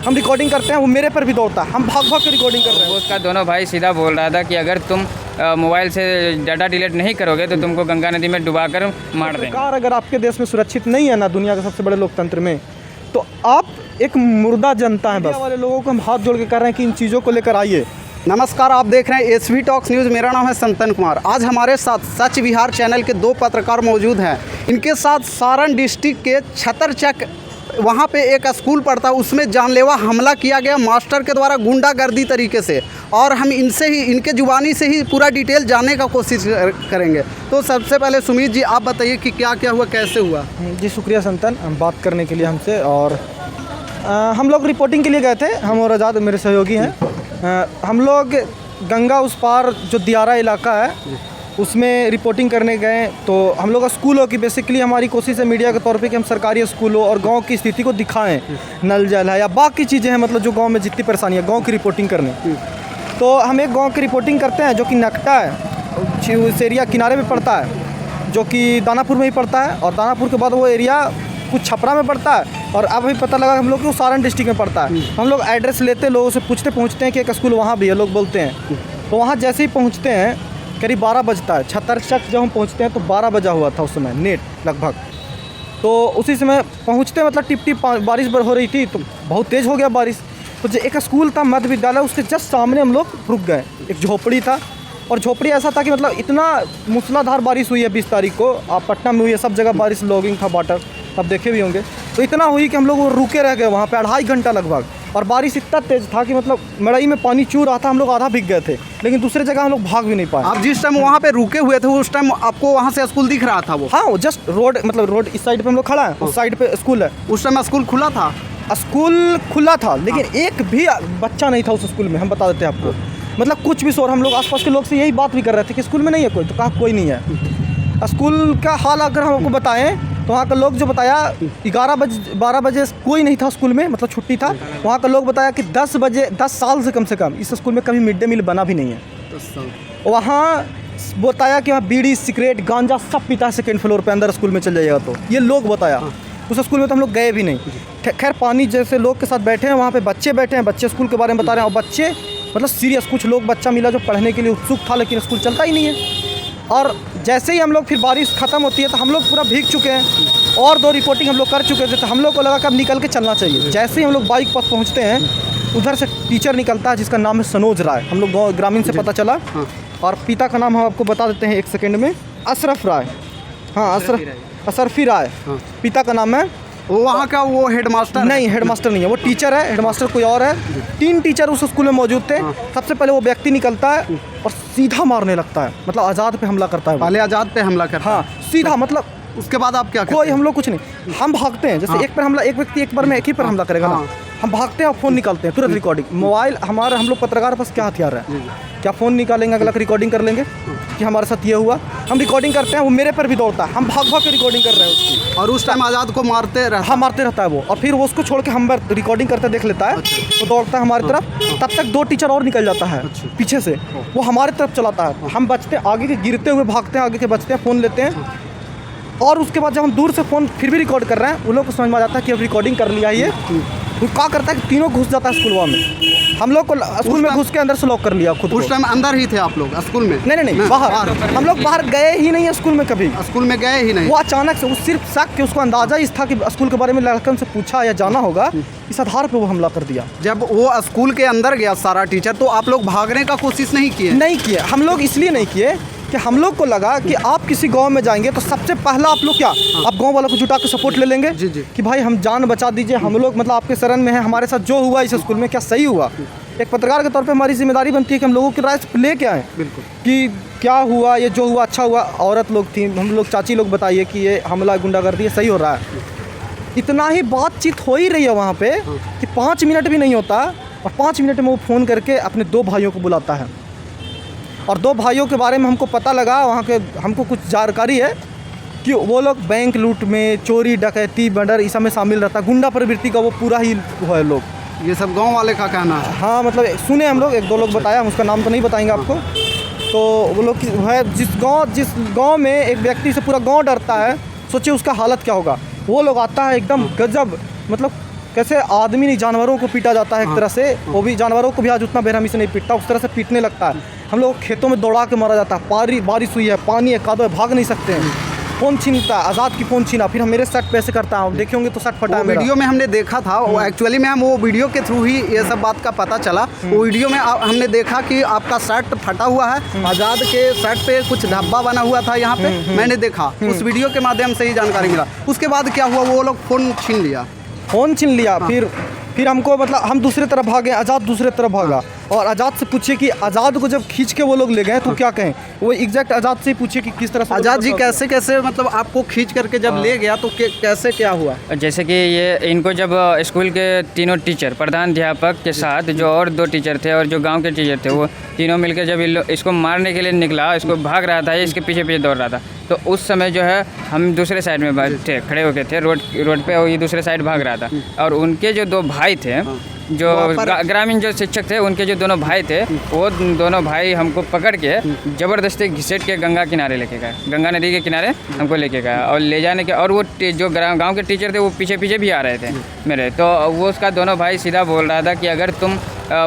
हम रिकॉर्डिंग करते हैं, वो मेरे पर भी दौड़ता है, हम भाग भाग के रिकॉर्डिंग कर रहे हैं। उसका दोनों भाई सीधा बोल रहा था कि अगर तुम मोबाइल से डाटा डिलीट नहीं करोगे तो तुमको गंगा नदी में डुबा कर मार देंगे। सरकार अगर आपके देश में सुरक्षित नहीं है ना, दुनिया के सबसे बड़े लोकतंत्र में, तो आप एक मुर्दा जनता है। बस वाले लोगों को हम हाथ जोड़ के कह रहे हैं कि इन चीज़ों को लेकर आइए। नमस्कार, आप देख रहे हैं एसवी टॉक्स न्यूज़। मेरा नाम है संतन कुमार। आज हमारे साथ सच विहार चैनल के 2 पत्रकार मौजूद हैं। इनके साथ सारण डिस्ट्रिक्ट के छतरचक वहाँ पे एक स्कूल पढ़ता है, उसमें जानलेवा हमला किया गया मास्टर के द्वारा गुंडागर्दी तरीके से, और हम इनसे ही इनके जुबानी से ही पूरा डिटेल जानने का कोशिश करेंगे। तो सबसे पहले सुमित जी, आप बताइए कि क्या क्या हुआ, कैसे हुआ? जी शुक्रिया संतन, हम बात करने के लिए हमसे। और हम लोग रिपोर्टिंग के लिए गए थे, हम और आज़ाद मेरे सहयोगी हैं। हम लोग गंगा उस पार जो दियारा इलाका है उसमें रिपोर्टिंग करने गए। तो हम लोग स्कूलों की बेसिकली हमारी कोशिश है मीडिया के तौर पे कि हम सरकारी स्कूलों और गांव की स्थिति को दिखाएं, नल जल है या बाकी चीज़ें हैं, मतलब जो गांव में जितनी परेशानी है गांव की रिपोर्टिंग करने। तो हम एक गांव की रिपोर्टिंग करते हैं जो कि नकटा है, उस एरिया किनारे में पड़ता है, जो कि दानापुर में ही पड़ता है, और दानापुर के बाद वो एरिया कुछ छपरा में पड़ता है, और अब भी पता लगा हम लोग कि वो सारण डिस्ट्रिक्ट में पड़ता है। हम लोग एड्रेस लेते, लोगों से पहुँचते हैं कि एक स्कूल वहाँ भी है, लोग बोलते हैं। तो वहाँ जैसे ही पहुँचते हैं करीब 12 बजता है। छतरचक जब हम पहुँचते हैं तो 12 बजा हुआ था उस समय नेट लगभग। तो उसी समय पहुँचते मतलब टिप टिप बारिश हो रही थी, तो बहुत तेज़ हो गया बारिश। तो जो एक स्कूल था मध्य विद्यालय, उसके जस्ट सामने हम लोग रुक गए। एक झोपड़ी था, और झोपड़ी ऐसा था कि मतलब इतना मूसलाधार बारिश हुई है 20 तारीख को, पटना में हुई है, सब जगह बारिश लॉगिंग था, वाटर आप देखे भी होंगे। तो इतना हुई कि हम लोग रुके रह गए वहाँ पे 2.5 घंटा लगभग, और बारिश इतना तेज़ था कि मतलब मड़ई में पानी चू रहा था, हम लोग आधा भीग गए थे, लेकिन दूसरे जगह हम लोग भाग भी नहीं पाए। आप जिस टाइम वहाँ पे रुके हुए थे उस टाइम आपको वहाँ से स्कूल दिख रहा था? वो हाँ, वो जस्ट रोड, मतलब रोड इस साइड पे हम लोग खड़ा है, उस साइड पे स्कूल है। उस टाइम स्कूल खुला था? स्कूल खुला था, लेकिन एक भी बच्चा नहीं था उस स्कूल में, हम बता देते हैं आपको। मतलब कुछ भी शोर, हम लोग आसपास के लोग से यही बात भी कर रहे थे कि स्कूल में नहीं है कोई, तो कहा कोई नहीं है। स्कूल का हाल अगर हम आपको बताएं तो वहाँ का लोग जो बताया 12 बजे कोई नहीं था स्कूल में, मतलब छुट्टी था। वहाँ का लोग बताया कि 10 साल से कम इस स्कूल में कभी मिड डे मील बना भी नहीं है। 10 साल। वहाँ बताया कि वहाँ बीड़ी सिगरेट गांजा सब पीता है सेकेंड फ्लोर पे, अंदर स्कूल में चल जाइएगा तो, ये लोग बताया। उस स्कूल में तो हम लोग गए भी नहीं। खैर, पानी जैसे लोग के साथ बैठे हैं, वहाँ पे बच्चे बैठे हैं, बच्चे स्कूल के बारे में बता रहे हैं, और बच्चे मतलब सीरियस, कुछ लोग बच्चा मिला जो पढ़ने के लिए उत्सुक था, लेकिन स्कूल चलता ही नहीं है। और जैसे ही हम लोग फिर बारिश ख़त्म होती है तो हम लोग पूरा भीग चुके हैं, और 2 रिपोर्टिंग हम लोग कर चुके थे, तो हम लोग को लगा कि अब निकल के चलना चाहिए। जैसे ही हम लोग बाइक पर पहुँचते हैं, उधर से टीचर निकलता है जिसका नाम है सनोज राय, हम लोग गाँव ग्रामीण से पता चला। और पिता का नाम हम आपको बता देते हैं 1 सेकेंड में, अशरफ राय। हाँ, अशरफी राय पिता का नाम है। वहाँ का वो हेडमास्टर? नहीं, हेडमास्टर नहीं है, वो टीचर है, हेडमास्टर कोई और है। 3 टीचर उस स्कूल में मौजूद थे। सबसे पहले वो व्यक्ति निकलता है और सीधा मारने लगता है, मतलब आज़ाद पे हमला करता है। पहले आज़ाद पे हमला करता है? हाँ, सीधा, मतलब उसके बाद आप क्या करते कोई हम लोग कुछ नहीं, हम भागते हैं। जैसे एक पर हमला, एक व्यक्ति एक बार में एक ही पर हमला करेगा ना, हम भागते हैं और फ़ोन निकालते हैं तुरंत। रिकॉर्डिंग मोबाइल हमारा, हम लोग पत्रकार पास क्या हथियार है, क्या फ़ोन निकालेंगे, अगला रिकॉर्डिंग कर लेंगे कि हमारे साथ ये हुआ। हम रिकॉर्डिंग करते हैं, वो मेरे पर भी दौड़ता है, हम भाग भाग के रिकॉर्डिंग कर रहे हैं उसकी। और उस टाइम आज़ाद को मारते रहता? हाँ, मारते रहता है वो, और फिर वो उसको छोड़ के हम रिकॉर्डिंग करते देख लेता है, वो दौड़ता है हमारी तरफ। तब तक 2 टीचर और निकल जाता है पीछे से, वो हमारी तरफ चलाता है। हम बचते हैं, आगे के गिरते हुए भागते हैं, आगे के बचते हैं, फ़ोन लेते हैं। और उसके बाद जब हम दूर से फ़ोन फिर भी रिकॉर्ड कर रहे हैं, उन लोग को समझ में आ जाता है कि अब रिकॉर्डिंग कर लिया ये। वो क्या करता है कि तीनों घुस जाता है स्कूल में, हम लोग को स्कूल में घुस के अंदर से लॉक कर लिया खुद। उस टाइम अंदर ही थे आप लोग स्कूल में? नहीं, बाहर। हम लोग बाहर गए ही नहीं है स्कूल में, कभी स्कूल में गए ही नहीं। वो अचानक से, वो सिर्फ शक कि उसको अंदाज़ा इस था कि स्कूल के बारे में लड़कन से पूछा या जाना होगा, इस आधार पे वो हमला कर दिया। जब वो स्कूल के अंदर गया सारा टीचर, तो आप लोग भागने का कोशिश नहीं किए? नहीं किए, हम लोग इसलिए नहीं किए कि हम लोग को लगा कि आप किसी गांव में जाएंगे तो सबसे पहला आप लोग क्या, आप गांव वालों को जुटा के सपोर्ट ले लेंगे। जी। कि भाई हम जान बचा दीजिए, हम लोग मतलब आपके शरण में हैं, हमारे साथ जो हुआ इस स्कूल में क्या सही हुआ। एक पत्रकार के तौर पे हमारी जिम्मेदारी बनती है कि हम लोगों की राय ले के आएँ, बिल्कुल, कि क्या हुआ, ये जो हुआ अच्छा हुआ। औरत लोग थी, हम लोग चाची लोग बताइए कि ये हमला गुंडागर्दी सही हो रहा है। इतना ही बातचीत हो ही रही है वहाँ पे कि 5 मिनट भी नहीं होता, और 5 मिनट में वो फ़ोन करके अपने 2 भाइयों को बुलाता है। और 2 भाइयों के बारे में हमको पता लगा, वहाँ के हमको कुछ जानकारी है कि वो लोग बैंक लूट में, चोरी डकैती मर्डर इस सब में शामिल रहता है। गुंडा प्रवृत्ति का वो पूरा ही है लोग, ये सब गांव वाले का कहना है? हाँ, मतलब सुने हम लोग, 1-2 लोग बताया, हम उसका नाम तो नहीं बताएंगे आपको। तो वो लोग है, जिस गांव में एक व्यक्ति से पूरा गांव डरता है, सोचिए उसका हालत क्या होगा। वो लोग आता है एकदम गजब, मतलब कैसे आदमी नहीं जानवरों को पीटा जाता है एक तरह से, वो भी जानवरों को भी आज उतना बेरहमी से नहीं पीटता, उस तरह से पीटने लगता है। हम लोग खेतों में दौड़ा के मारा जाता है, बारिश हुई है, पानी है, कादो है, भाग नहीं सकते हैं, फ़ोन छीनता है, आज़ाद की फ़ोन छीना, फिर हम मेरे शर्ट पे ऐसे करता हूँ, देखे होंगे तो शर्ट फटा है मेरा। वीडियो में हमने देखा था, वो एक्चुअली में हम वो वीडियो के थ्रू ही ये सब बात का पता चला। वो वीडियो में हमने देखा कि आपका शर्ट फटा हुआ है, आज़ाद के शर्ट पे कुछ धब्बा बना हुआ था यहाँ पे, मैंने देखा, उस वीडियो के माध्यम से ही जानकारी मिला। उसके बाद क्या हुआ, वो लोग फ़ोन छीन लिया, फिर हमको मतलब हम दूसरे तरफ भागे, आज़ाद दूसरे तरफ भागा, और आज़ाद से पूछे कि आज़ाद को जब खींच के वो लोग ले गए तो क्या कहें, वो एग्जैक्ट आज़ाद से ही पूछे कि किस तरह से आज़ाद जी कैसे कैसे मतलब आपको खींच करके जब ले गया तो कैसे क्या हुआ? जैसे कि ये इनको जब स्कूल के तीनों टीचर, प्रधानाध्यापक के साथ जो और 2 टीचर थे और जो गांव के टीचर थे, वो तीनों मिलकर जब इसको मारने के लिए निकला, इसको भाग रहा था, इसके पीछे पीछे दौड़ रहा था, तो उस समय जो है हम दूसरे साइड में थे, खड़े होके थे रोड पे, और ये दूसरे साइड भाग रहा था। और उनके जो 2 भाई थे, जो ग्रामीण जो शिक्षक थे, उनके जो दोनों भाई थे, वो दोनों भाई हमको पकड़ के ज़बरदस्ती घिसेट के गंगा किनारे लेके गए, गंगा नदी के किनारे हमको लेके गए, और ले जाने के, और वो जो गांव के टीचर थे वो पीछे पीछे भी आ रहे थे मेरे, तो वो उसका दोनों भाई सीधा बोल रहा था कि अगर तुम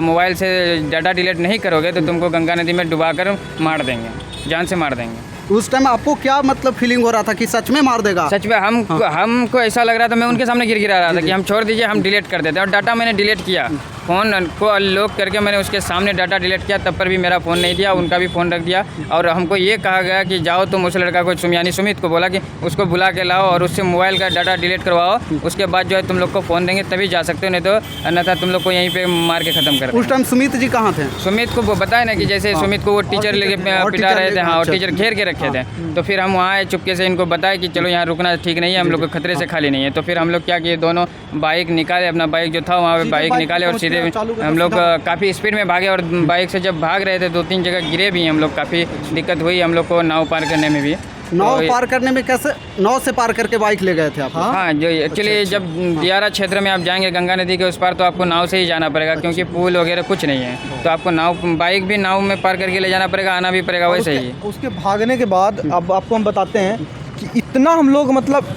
मोबाइल से डाटा डिलीट नहीं करोगे तो तुमको गंगा नदी में डुबा कर मार देंगे, जान से मार देंगे। उस टाइम आपको क्या मतलब फीलिंग हो रहा था कि सच में मार देगा? सच में हमको ऐसा लग रहा था, मैं उनके सामने गिरा रहा था कि हम छोड़ दीजिए, हम डिलीट कर देते हैं। और डाटा मैंने डिलीट किया, फ़ोन को अनलॉक करके मैंने उसके सामने डाटा डिलीट किया, तब पर भी मेरा फ़ोन नहीं दिया, उनका भी फ़ोन रख दिया। और हमको ये कहा गया कि जाओ तुम उस लड़का को, सुमित को बोला कि उसको बुला के लाओ और उससे मोबाइल का डाटा डिलीट करवाओ, उसके बाद जो है तुम लोग को फ़ोन देंगे तभी जा सकते हो, नहीं तो अन्यथा तुम लोग को यहीं पे मार के ख़त्म कर। उस टाइम सुमित जी कहाँ थे? सुमित को वो बताया ना कि जैसे सुमित को वो टीचर लेके पिटा रहे थे, हाँ, और टीचर घेर के रखे थे, तो फिर हम वहाँ आए, चुपके से इनको बताया कि चलो यहाँ रुकना ठीक नहीं है, हम लोग को खतरे से खाली नहीं है। तो फिर हम लोग क्या किए, दोनों बाइक निकाले, अपना बाइक जो था वहाँ पे बाइक निकाले और सीधे हम लोग काफ़ी स्पीड में भागे। और बाइक से जब भाग रहे थे 2-3 जगह गिरे भी हम लोग, काफ़ी दिक्कत हुई हम लोग को नाव पार करने में भी। नाव पार करने में कैसे, नाव से पार करके बाइक ले गए थे आप? हाँ, जो एक्चुअली जब दियारा क्षेत्र में आप जाएंगे गंगा नदी के उस पार, तो आपको नाव से ही जाना पड़ेगा, क्योंकि पुल वगैरह कुछ नहीं है, तो आपको बाइक भी नाव में पार करके ले जाना पड़ेगा, आना भी पड़ेगा वैसे ही। उसके भागने के बाद अब आपको हम बताते हैं कि इतना हम लोग मतलब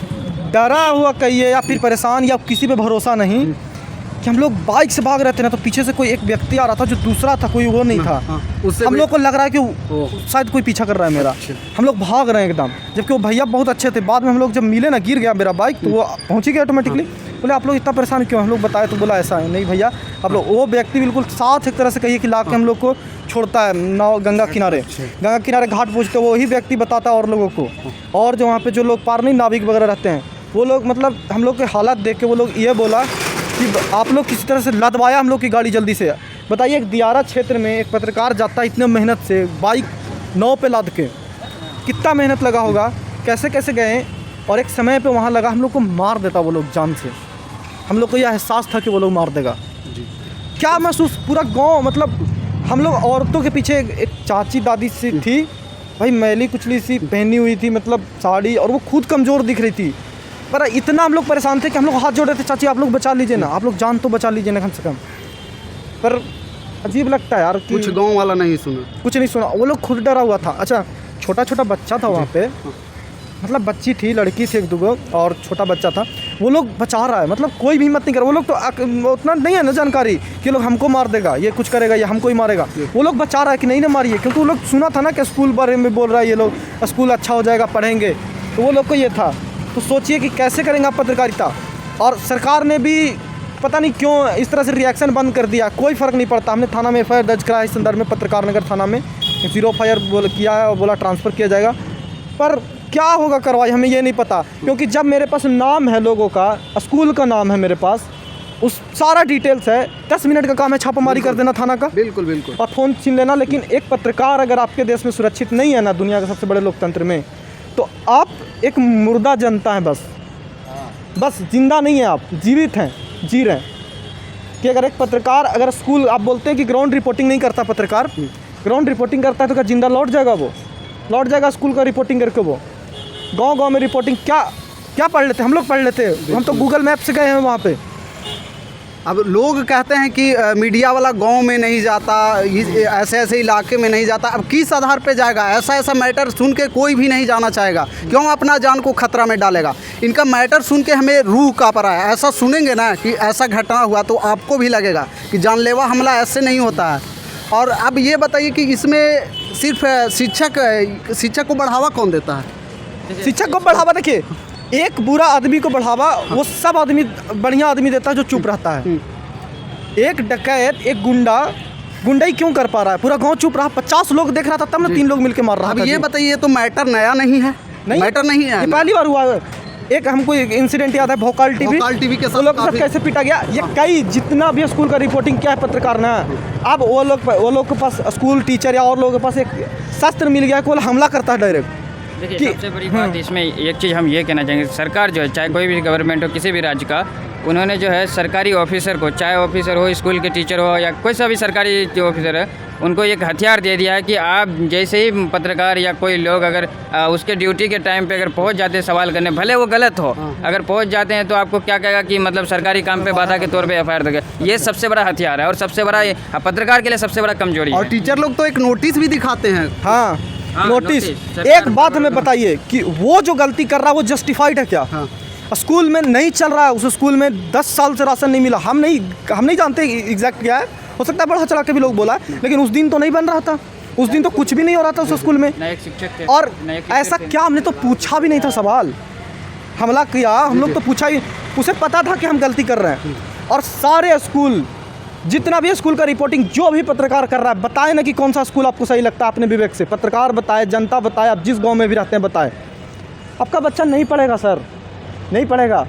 डरा हुआ कहिए या फिर परेशान या किसी पे भरोसा नहीं, कि हम लोग बाइक से भाग रहे थे ना, तो पीछे से कोई एक व्यक्ति आ रहा था जो दूसरा था, कोई वो नहीं था। हम लोग को लग रहा है कि शायद कोई पीछा कर रहा है मेरा, हम लोग भाग रहे हैं एकदम, जबकि वो भैया बहुत अच्छे थे। बाद में हम लोग जब मिले ना, गिर गया मेरा बाइक, तो वो पहुँच ही गया ऑटोमेटिकली। बोले आप लोग इतना परेशान क्यों? हम लोग बताए तो बोला ऐसा है नहीं भैया आप लोग, वो व्यक्ति बिल्कुल साथ एक तरह से कहिए कि ला के हम लोग को छोड़ता है नाव गंगा किनारे घाट पहुँचते, वही व्यक्ति बताता है और लोगों को। और जो वहाँ पे जो लोग पार नहीं नाविक वगैरह रहते हैं, वो लोग मतलब हम लोग के हालात देख के वो लोग ये बोला कि आप लोग किसी तरह से लदवाया हम लोग की गाड़ी जल्दी से। बताइए, एक दियारा क्षेत्र में एक पत्रकार जाता है इतने मेहनत से, बाइक नाव पे लाद के, कितना मेहनत लगा होगा, कैसे कैसे गए, और एक समय पे वहाँ लगा हम लोग को मार देता वो लोग जान से। हम लोग को यह एहसास था कि वो लोग मार देगा। क्या महसूस, पूरा गाँव मतलब हम लोग औरतों के पीछे एक चाची दादी सी थी भाई, मैली कुचली सी पहनी हुई थी, मतलब साड़ी, और वो खुद कमज़ोर दिख रही थी। पर इतना हम लोग परेशान थे कि हम लोग हाथ जोड़ रहे थे, चाची आप लोग बचा लीजिए ना, आप लोग जान तो बचा लीजिए ना कम से कम। पर अजीब लगता है यार कि कुछ गांव वाला नहीं सुना, कुछ नहीं सुना, वो लोग खुद डरा हुआ था। अच्छा, छोटा छोटा बच्चा था वहाँ पे, मतलब बच्ची थी, लड़की थी 1-2 और छोटा बच्चा था, वो लोग बचा रहा है, मतलब कोई भी हिम्मत नहीं कर। वो लोग तो उतना नहीं है ना जानकारी कि लोग हमको मार देगा, ये कुछ करेगा या हमको ही मारेगा। वो लोग बचा रहा है कि नहीं ना मारिए, क्योंकि वो लोग सुना था ना कि स्कूल बारे में बोल रहा है, ये लोग स्कूल अच्छा हो जाएगा, पढ़ेंगे, तो वो लोग को ये था। तो सोचिए कि कैसे करेंगे आप पत्रकारिता। और सरकार ने भी पता नहीं क्यों इस तरह से रिएक्शन बंद कर दिया, कोई फ़र्क नहीं पड़ता। हमने थाना में FIR दर्ज कराया इस संदर्भ में, पत्रकार नगर थाना में 0 FIR किया है और बोला ट्रांसफ़र किया जाएगा। पर क्या होगा कार्रवाई हमें ये नहीं पता, क्योंकि जब मेरे पास नाम है लोगों का, स्कूल का नाम है मेरे पास, उस सारा डिटेल्स है, 10 मिनट का काम है छापामारी कर देना थाना का, बिल्कुल बिल्कुल, और फ़ोन छीन लेना। लेकिन एक पत्रकार अगर आपके देश में सुरक्षित नहीं है ना, दुनिया के सबसे बड़े लोकतंत्र में, तो आप एक मुर्दा जनता है, बस जिंदा नहीं है, आप जीवित हैं, जी रहे हैं। कि अगर एक पत्रकार, अगर स्कूल, आप बोलते हैं कि ग्राउंड रिपोर्टिंग नहीं करता पत्रकार, ग्राउंड रिपोर्टिंग करता है तो क्या जिंदा लौट जाएगा? वो लौट जाएगा स्कूल का रिपोर्टिंग करके। वो गांव में रिपोर्टिंग क्या पढ़ लेते, हम लोग पढ़ लेते, हम तो गूगल मैप से गए हैं वहाँ पे। अब लोग कहते हैं कि मीडिया वाला गांव में नहीं जाता, ऐसे ऐसे इलाके में नहीं जाता। अब किस आधार पे जाएगा? ऐसा ऐसा मैटर सुन के कोई भी नहीं जाना चाहेगा। क्यों अपना जान को खतरा में डालेगा? इनका मैटर सुन के हमें रूह कांप रहा है। ऐसा सुनेंगे ना कि ऐसा घटना हुआ तो आपको भी लगेगा कि जानलेवा हमला ऐसे नहीं होता है। और अब ये बताइए कि इसमें सिर्फ शिक्षक को बढ़ावा कौन देता है? शिक्षक को बढ़ावा, देखिए एक बुरा आदमी को बढ़ावा वो सब आदमी बढ़िया आदमी देता है जो चुप रहता है। एक डकैत, एक गुंडाई क्यों कर पा रहा है? पूरा गांव चुप रहा, 50 लोग देख रहा था तब ना 3 लोग मिलके मार रहा अब था। ये बताइए, तो मैटर नया नहीं है? मैटर नहीं है, ये पहली बार हुआ है। एक हमको इंसिडेंट याद है, भोकाल टीवी के वो लोग कैसे पीटा गया। ये कई जितना भी स्कूल का रिपोर्टिंग किया है पत्रकार ने, अब वो लोग के पास स्कूल टीचर या और लोगों के पास एक शस्त्र मिल गया, केवल हमला करता है डायरेक्ट। देखिए सबसे बड़ी बात इसमें एक चीज़ हम ये कहना चाहेंगे, सरकार जो है चाहे कोई भी गवर्नमेंट हो किसी भी राज्य का, उन्होंने जो है सरकारी ऑफिसर को, चाहे ऑफिसर हो, स्कूल के टीचर हो या कोई सा भी सरकारी जो ऑफिसर है, उनको एक हथियार दे दिया है कि आप जैसे ही पत्रकार या कोई लोग अगर उसके ड्यूटी के टाइम पे अगर पहुंच जाते हैं सवाल करने, भले वो गलत हो, अगर पहुंच जाते हैं तो आपको क्या कहेगा कि मतलब सरकारी काम पे बाधा के तौर पे FIR देगा। ये सबसे बड़ा हथियार है और सबसे बड़ा पत्रकार के लिए सबसे बड़ा कमजोरी और है। टीचर लोग तो एक नोटिस भी दिखाते हैं। हाँ, नोटिस। नोटिस। एक बात हमें बताइए कि वो जो गलती कर रहा है वो जस्टिफाइड है क्या? स्कूल में नहीं चल रहा है, उस स्कूल में 10 साल से राशन नहीं मिला। हम नहीं जानते एग्जैक्ट क्या है, हो सकता है बड़ा चला के भी लोग बोला, लेकिन उस दिन तो नहीं बन रहा था, उस दिन तो कुछ भी नहीं हो रहा था उस स्कूल में। नए शिक्षक थे और ऐसा क्या, हमने तो पूछा भी नहीं था सवाल, हमला किया हम लोग तो पूछा ही, उसे पता था कि हम गलती कर रहे हैं। और सारे स्कूल, जितना भी स्कूल का रिपोर्टिंग जो भी पत्रकार कर रहा है, बताए ना कि कौन सा स्कूल आपको सही लगता है अपने विवेक से। पत्रकार बताए, जनता बताए, आप जिस गांव में भी रहते हैं बताए। आपका बच्चा नहीं पढ़ेगा सर, नहीं पढ़ेगा,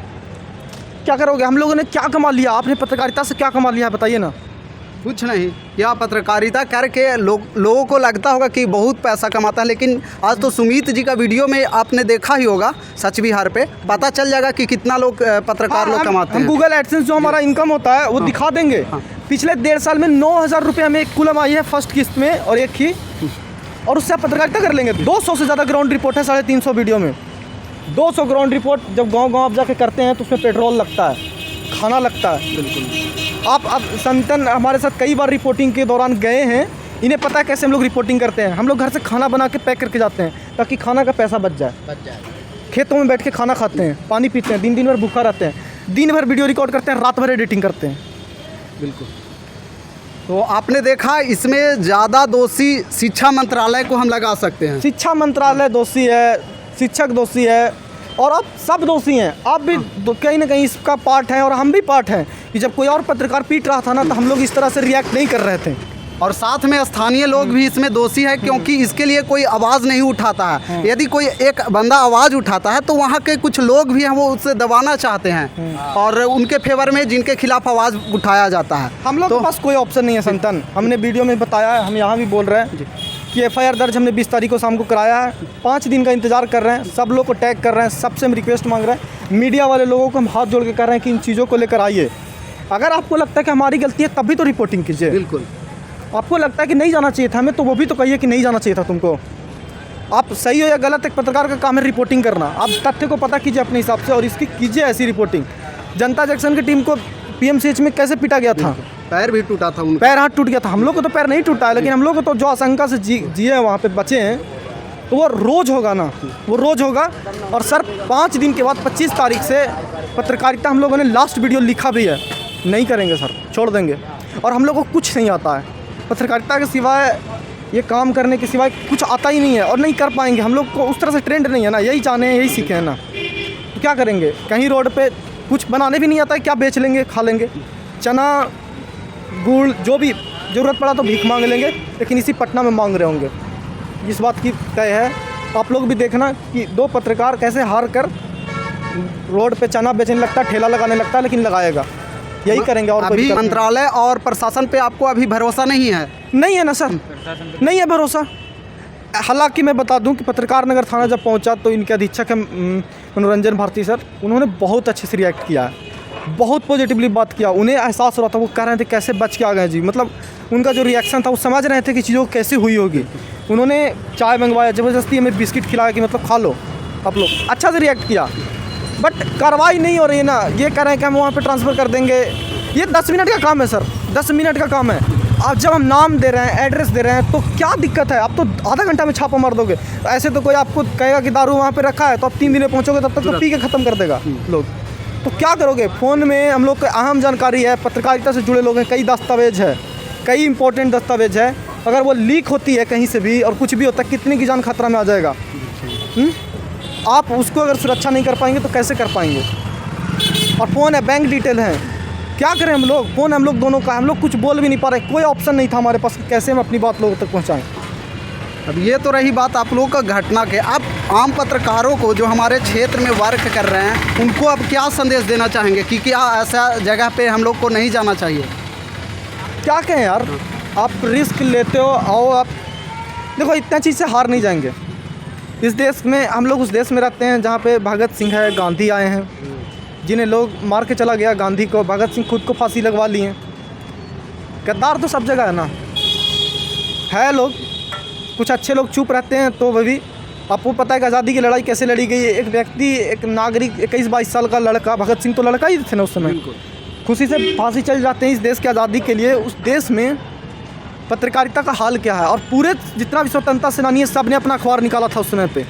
क्या करोगे? हम लोगों ने क्या कमा लिया? आपने पत्रकारिता से क्या कमा लिया है बताइए ना? कुछ नहीं। या पत्रकारिता करके लोगों को लगता होगा कि बहुत पैसा कमाता है, लेकिन आज तो सुमित जी का वीडियो में आपने देखा ही होगा, सच विहार पे पता चल जाएगा कि कितना लोग पत्रकार लोग कमाते हैं। हम गूगल एडसेंस जो हमारा इनकम होता है वो दिखा देंगे। पिछले 1.5 साल में 9,000 रुपये हमें एक कुल आई है फर्स्ट किस्त में, और एक ही, और उससे आप पत्रकारिता कर लेंगे। 200 से ज़्यादा ग्राउंड रिपोर्ट है 350 वीडियो में। 200 ग्राउंड रिपोर्ट जब गांव आप जाके करते हैं तो उसमें पेट्रोल लगता है, खाना लगता है। बिल्कुल। आप अब संतन हमारे साथ कई बार रिपोर्टिंग के दौरान गए हैं, इन्हें पता है कैसे हम लोग रिपोर्टिंग करते हैं। हम लोग घर से खाना बना के पैक करके जाते हैं ताकि खाना का पैसा बच जाए। खेतों में बैठ के खाना खाते हैं, पानी पीते हैं, दिन भर भूखा रहते हैं, दिन भर वीडियो रिकॉर्ड करते हैं, रात भर एडिटिंग करते हैं। बिल्कुल। तो आपने देखा, इसमें ज़्यादा दोषी शिक्षा मंत्रालय को हम लगा सकते हैं। शिक्षा मंत्रालय दोषी है, शिक्षक दोषी है, और आप सब दोषी हैं। आप भी कहीं ना कहीं इसका पार्ट हैं, और हम भी पार्ट हैं कि जब कोई और पत्रकार पीट रहा था ना, तो हम लोग इस तरह से रिएक्ट नहीं कर रहे थे। और साथ में स्थानीय लोग भी इसमें दोषी है, क्योंकि इसके लिए कोई आवाज़ नहीं उठाता है। यदि कोई एक बंदा आवाज़ उठाता है तो वहाँ के कुछ लोग भी हैं वो उससे दबाना चाहते हैं, और उनके फेवर में जिनके खिलाफ आवाज़ उठाया जाता है। हम लोग के पास कोई ऑप्शन नहीं है संतन। हमने वीडियो में बताया है, हम यहाँ भी बोल रहे हैं कि FIR दर्ज हमने 20 तारीख को शाम को कराया है। 5 दिन का इंतज़ार कर रहे हैं, सब लोग को टैग कर रहे हैं, सबसे हम रिक्वेस्ट मांग रहे हैं। मीडिया वाले लोगों को हम हाथ जोड़ के कर रहे हैं कि इन चीज़ों को लेकर आइए। अगर आपको लगता है कि हमारी गलती है तब भी तो रिपोर्टिंग कीजिए। बिल्कुल। आपको लगता है कि नहीं जाना चाहिए था हमें, तो वो भी तो कहिए कि नहीं जाना चाहिए था तुमको। आप सही हो या गलत, एक पत्रकार का काम है रिपोर्टिंग करना। आप तथ्य को पता कीजिए अपने हिसाब से, और इसकी कीजिए ऐसी रिपोर्टिंग। जनता जंक्शन की टीम को PMCH में कैसे पीटा गया था, पैर भी टूटा था उनका, पैर हाथ टूट गया था। हम लोग को तो पैर नहीं टूटा है, लेकिन हम लोग को तो जो आशंका से जिए वहाँ पे बचे हैं, तो वो रोज़ होगा ना, वो रोज़ होगा। और सर 5 दिन के बाद 25 तारीख से पत्रकारिता हम लोगों ने लास्ट वीडियो लिखा भी है, नहीं करेंगे सर, छोड़ देंगे। और हम लोग को कुछ नहीं आता है पत्रकारिता के सिवाय, ये काम करने के सिवाय कुछ आता ही नहीं है, और नहीं कर पाएंगे। हम लोग को उस तरह से ट्रेंड नहीं है ना, यही जाने हैं, यही सीखे हैं ना, तो क्या करेंगे? कहीं रोड पे कुछ बनाने भी नहीं आता है, क्या बेच लेंगे, खा लेंगे? चना गुड़ जो भी ज़रूरत पड़ा तो भीख मांग लेंगे, लेकिन इसी पटना में मांग रहे होंगे। इस बात की तय है। आप लोग भी देखना कि 2 पत्रकार कैसे हार कर रोड पे चना बेचने लगता है, ठेला लगाने लगता है, लेकिन लगाएगा। यही करेंगे। और अभी मंत्रालय और प्रशासन पे आपको अभी भरोसा नहीं है? नहीं है ना सर, नहीं है भरोसा। हालांकि मैं बता दूं कि पत्रकार नगर थाना जब पहुंचा तो इनके अधीक्षक है मनोरंजन भारती सर, उन्होंने बहुत अच्छे से रिएक्ट किया है, बहुत पॉजिटिवली बात किया। उन्हें एहसास हो रहा था, वो कह रहे थे कैसे बच के आ गए जी। मतलब उनका जो रिएक्शन था वो समझ रहे थे कि चीज़ों कैसी हुई होगी। उन्होंने चाय मंगवाया, ज़बरदस्ती हमें बिस्किट खिलाया कि मतलब खा लो आप लोग, अच्छा से रिएक्ट किया। बट कार्रवाई नहीं हो रही है ना, ये कह रहे हैं कि हम वहाँ पे ट्रांसफ़र कर देंगे, ये 10 मिनट का काम है सर, 10 मिनट का काम है। अब जब हम नाम दे रहे हैं, एड्रेस दे रहे हैं, तो क्या दिक्कत है? आप तो आधा घंटा में छापा मार दोगे। ऐसे तो कोई आपको कहेगा कि दारू वहाँ पे रखा है, तो आप 3 दिन में पहुँचोगे, तब तक तो पी के ख़त्म कर देगा लोग। तो क्या करोगे? फ़ोन में हम लोग को अहम जानकारी है, पत्रकारिता से जुड़े लोग हैं, कई दस्तावेज है, कई इंपॉर्टेंट दस्तावेज है। अगर वो लीक होती है कहीं से भी और कुछ भी होता है, कितने की जान खतरा में आ जाएगा। आप उसको अगर सुरक्षा नहीं कर पाएंगे तो कैसे कर पाएंगे? और फ़ोन है, बैंक डिटेल है, क्या करें हम लोग? फ़ोन हम लोग दोनों का, हम लोग कुछ बोल भी नहीं पा रहे, कोई ऑप्शन नहीं था हमारे पास कि कैसे हम अपनी बात लोगों तक पहुँचाएँ। अब ये तो रही बात आप लोगों का घटना के। अब आम पत्रकारों को जो हमारे क्षेत्र में वर्क कर रहे हैं, उनको अब क्या संदेश देना चाहेंगे कि क्या ऐसा जगह पे हम लोग को नहीं जाना चाहिए? क्या कहें यार, आप रिस्क लेते हो, आओ आप देखो, इतना चीज़ से हार नहीं जाएंगे। इस देश में हम लोग उस देश में रहते हैं जहाँ पे भगत सिंह है, गांधी आए हैं, जिन्हें लोग मार के चला गया गांधी को। भगत सिंह खुद को फांसी लगवा लिए। गद्दार तो सब जगह है ना, है लोग कुछ अच्छे लोग चुप रहते हैं। तो वह भी आपको पता है कि आज़ादी की लड़ाई कैसे लड़ी गई है। एक व्यक्ति, एक नागरिक, 21-22 साल का लड़का, भगत सिंह तो लड़का ही थे ना उस समय, खुशी से फांसी चल जाते हैं इस देश की आज़ादी के लिए। उस देश में पत्रकारिता का हाल क्या है? और पूरे जितना भी स्वतंत्रता सेनानी है, सब ने अपना अखबार निकाला था उस समय पे।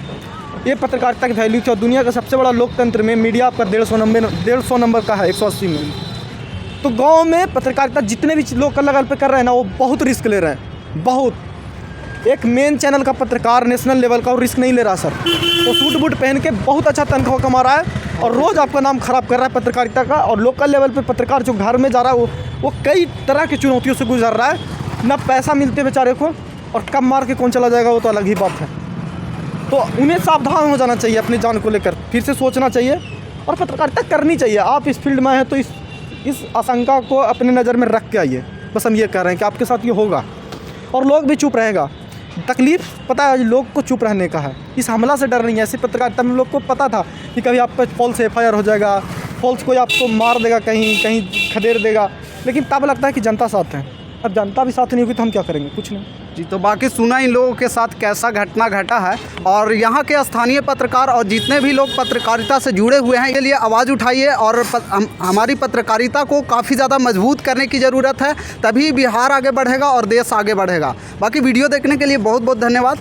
ये पत्रकारिता की वैल्यू थी। और दुनिया का सबसे बड़ा लोकतंत्र में मीडिया आपका 150 नंबर का है, 180 में। तो गाँव में पत्रकारिता जितने भी लोकल लेवल पे कर रहे हैं ना, वो बहुत रिस्क ले रहे हैं, बहुत। एक मेन चैनल का पत्रकार नेशनल लेवल का, वो रिस्क नहीं ले रहा सर। वो सूट बूट पहन के बहुत अच्छा तनख्वाह कमा रहा है और रोज़ आपका नाम ख़राब कर रहा है पत्रकारिता का। और लोकल लेवल पे पत्रकार जो घर में जा रहा है, वो कई तरह की चुनौतियों से गुजर रहा है। ना पैसा मिलते बेचारे को, और कब मार के कौन चला जाएगा वो तो अलग ही बात है। तो उन्हें सावधान हो जाना चाहिए अपनी जान को लेकर, फिर से सोचना चाहिए और पत्रकारिता करनी चाहिए। आप इस फील्ड में हैं तो इस आशंका को अपने नज़र में रख के आइए। बस हम ये कह रहे हैं कि आपके साथ ये होगा और लोग भी चुप रहेगा। तकलीफ़ पता है लोग को चुप रहने का है, इस हमला से डर नहीं है। ऐसे पत्रकारिता में लोग को पता था कि कभी आप पर फॉल्स FIR हो जाएगा, फॉल्स कोई आपको मार देगा, कहीं खदेड़ देगा। लेकिन तब लगता है कि जनता साथ है। अब जनता भी साथ नहीं होगी तो हम क्या करेंगे? कुछ नहीं जी। तो बाकी सुना इन लोगों के साथ कैसा घटना घटा है, और यहाँ के स्थानीय पत्रकार और जितने भी लोग पत्रकारिता से जुड़े हुए हैं, इसके लिए आवाज़ उठाइए। और हमारी पत्रकारिता को काफ़ी ज़्यादा मजबूत करने की ज़रूरत है, तभी बिहार आगे बढ़ेगा और देश आगे बढ़ेगा। बाकी वीडियो देखने के लिए बहुत बहुत धन्यवाद।